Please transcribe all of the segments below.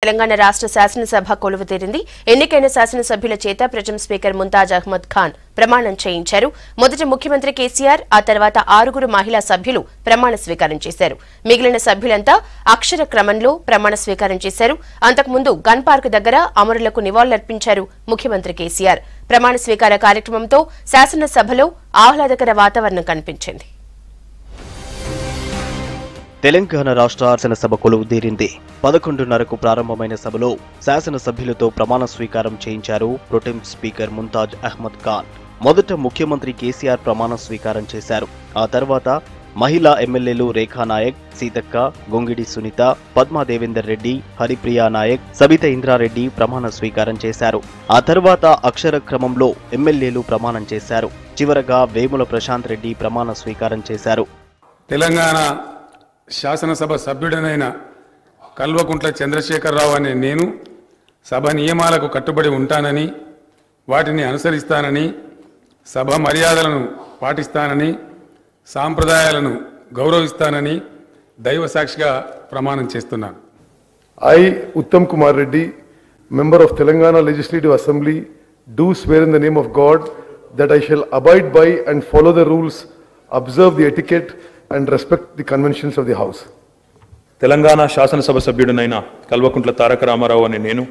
తెలంగాణ రాష్ట్ర శాసనసభ కొలువుతీరింది. ఎన్నికైన శాసనసభ్యుల చేత ప్రజం స్పీకర్ ముంతాజ్ అహ్మద్ ఖాన్ ప్రమాణం చేయించారు. మొదట ముఖ్యమంత్రి కేసీఆర్, ఆ తర్వాత 6 మహిళా సభ్యులు ప్రమాణ స్వీకారం చేశారు. మిగిలిన సభ్యులంతా అక్షర క్రమంలో ప్రమాణ స్వీకారం చేశారు. అంతకుముందు గన్ పార్క్ దగ్గర అమరులకు నివాళులర్పించారు ముఖ్యమంత్రి కేసీఆర్. ప్రమాణ స్వీకార కార్యక్రమంతో శాసనసభలో ఆహ్లాదకర వాతావరణం కనిపించింది. తెలంగాణ రాష్ట్ర శాసనసభ కొలువుదీరింది. 11:30కు ప్రారంభమైన సభలో శాసనసభ్యులతో ప్రమాణ స్వీకారం చేయించారు ప్రొటెం స్పీకర్ ముంతాజ్ అహ్మద్ ఖాన్. మొదట ముఖ్యమంత్రి కేసీఆర్ ప్రమాణ స్వీకారం చేశారు. ఆ తర్వాత మహిళా ఎమ్మెల్యేలు రేఖా నాయక్, సీతక్క, గొంగిడి సునీత, పద్మా దేవేందర్ రెడ్డి, హరిప్రియా నాయక్, సబిత ఇంద్రారెడ్డి ప్రమాణ స్వీకారం చేశారు. ఆ తర్వాత అక్షర క్రమంలో ఎమ్మెల్యేలు ప్రమాణం చేశారు. చివరగా వేముల ప్రశాంత్ రెడ్డి ప్రమాణ స్వీకారం చేశారు. తెలంగాణ శాసనసభ సభ్యుడనైన కల్వకుంట్ల చంద్రశేఖరరావు అనే నేను సభ నియమాలకు కట్టుబడి ఉంటానని, వాటిని అనుసరిస్తానని, సభ మర్యాదలను పాటిస్తానని, సాంప్రదాయాలను గౌరవిస్తానని దైవ సాక్షిగా ప్రమాణం చేస్తున్నాను. I, Uttam Kumar Reddy, member of Telangana Legislative Assembly, do swear in the name of God that I shall abide by and follow the rules, observe the etiquette and respect the conventions of the House. Telangana శాసనసభ సభ్యుడనైన కల్వకుంట్ల తారక రామారావు అనే నేను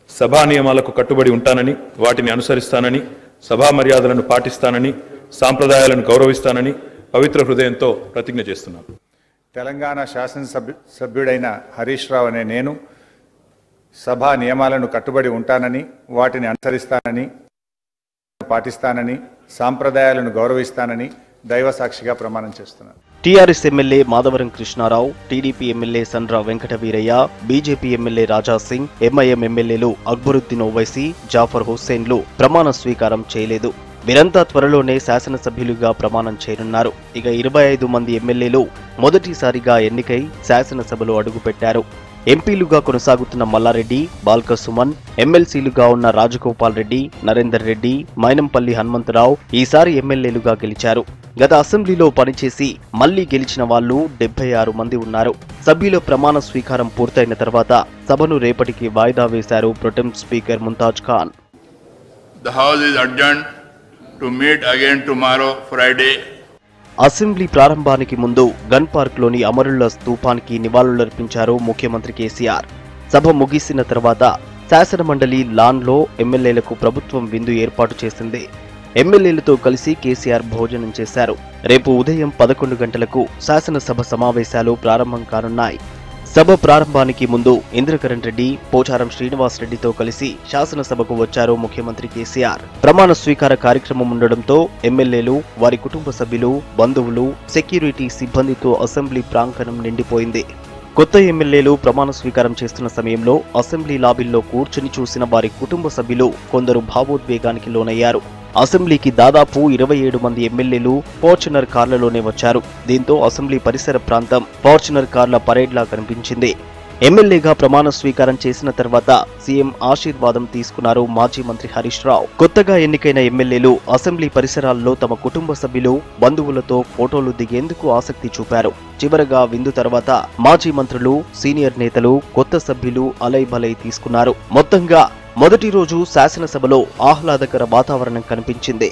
సభా నియమాలకు కట్టుబడి ఉంటానని, వాటిని అనుసరిస్తానని, సభా మర్యాదలను పాటిస్తానని, సాంప్రదాయాలను గౌరవిస్తానని పవిత్ర హృదయంతో ప్రతిజ్ఞ చేస్తున్నాను. తెలంగాణ శాసనసభ్యుడైన హరీష్ రావు అనే నేను సభా నియమాలను కట్టుబడి ఉంటానని, వాటిని అనుసరిస్తానని, పాటిస్తానని, సాంప్రదాయాలను గౌరవిస్తానని దైవ సాక్షిగా ప్రమాణం చేస్తున్నాను. TRS MLA Madhavaram Krishna Rao, TDP MLA Sandra Venkata Veeraiah, BJP MLA Raja Singh, MIM ఎమ్మెల్యేలు అక్బరుద్దీన్ ఓవైసీ, జాఫర్ హుస్సేన్లు ప్రమాణ స్వీకారం చేయలేదు. వీరంతా త్వరలోనే శాసనసభ్యులుగా ప్రమాణం చేయనున్నారు. ఇక 25 మంది ఎమ్మెల్యేలు మొదటిసారిగా ఎన్నికై శాసనసభలో అడుగుపెట్టారు. ఎంపీలుగా కొనసాగుతున్న మల్లారెడ్డి, బాల్క సుమన్, ఎమ్మెల్సీలుగా ఉన్న రాజగోపాల్ రెడ్డి, నరేందర్ రెడ్డి, మైనంపల్లి హనుమంతరావు ఈసారి ఎమ్మెల్యేలుగా గెలిచారు. గత అసెంబ్లీలో పనిచేసి మళ్లీ గెలిచిన వాళ్లు 76 మంది ఉన్నారు. సభ్యుల ప్రమాణ స్వీకారం పూర్తయిన తర్వాత సభను రేపటికి వాయిదా వేశారు pro tem speaker Mumtaz Khan. The house is adjourned to meet again tomorrow, Friday. Assembly ప్రారంభానికి ముందు గన్ పార్క్ లోని అమరుల స్తూపానికి నివాళులర్పించారు ముఖ్యమంత్రి కేసీఆర్. సభ ముగిసిన తర్వాత శాసనమండలి లాన్ లో ఎమ్మెల్యేలకు ప్రభుత్వం విందు ఏర్పాటు చేసింది. ఎమ్మెల్యేలతో కలిసి కేసీఆర్ భోజనం చేశారు. రేపు ఉదయం 11 గంటలకు శాసనసభ సమావేశాలు ప్రారంభం కానున్నాయి. సభ ప్రారంభానికి ముందు ఇంద్రకరణ్ రెడ్డి, పోచారం శ్రీనివాస్ రెడ్డితో కలిసి శాసనసభకు వచ్చారు ముఖ్యమంత్రి కేసీఆర్. ప్రమాణ స్వీకార కార్యక్రమం ఉండడంతో ఎమ్మెల్యేలు, వారి కుటుంబ సభ్యులు, బంధువులు, సెక్యూరిటీ సిబ్బందితో అసెంబ్లీ ప్రాంగణం నిండిపోయింది. కొత్త ఎమ్మెల్యేలు ప్రమాణ స్వీకారం చేస్తున్న సమయంలో అసెంబ్లీ లాబీల్లో కూర్చుని చూసిన వారి కుటుంబ సభ్యులు కొందరు భావోద్వేగానికి లోనయ్యారు. అసెంబ్లీకి దాదాపు 27 మంది ఎమ్మెల్యేలు ఫార్చునర్ కార్లలోనే వచ్చారు. దీంతో అసెంబ్లీ పరిసర ప్రాంతం ఫార్చునర్ కార్ల పరేడ్లా కనిపించింది. ఎమ్మెల్యేగా ప్రమాణ స్వీకారం చేసిన తర్వాత సీఎం ఆశీర్వాదం తీసుకున్నారు మాజీ మంత్రి హరీష్ రావు. కొత్తగా ఎన్నికైన ఎమ్మెల్యేలు అసెంబ్లీ పరిసరాల్లో తమ కుటుంబ సభ్యులు, బంధువులతో ఫోటోలు దిగేందుకు ఆసక్తి చూపారు. చివరగా విందు తర్వాత మాజీ మంత్రులు, సీనియర్ నేతలు, కొత్త సభ్యులు అలైబలై తీసుకున్నారు. మొత్తంగా మొదటి రోజు శాసనసభలో ఆహ్లాదకర వాతావరణం కనిపించింది.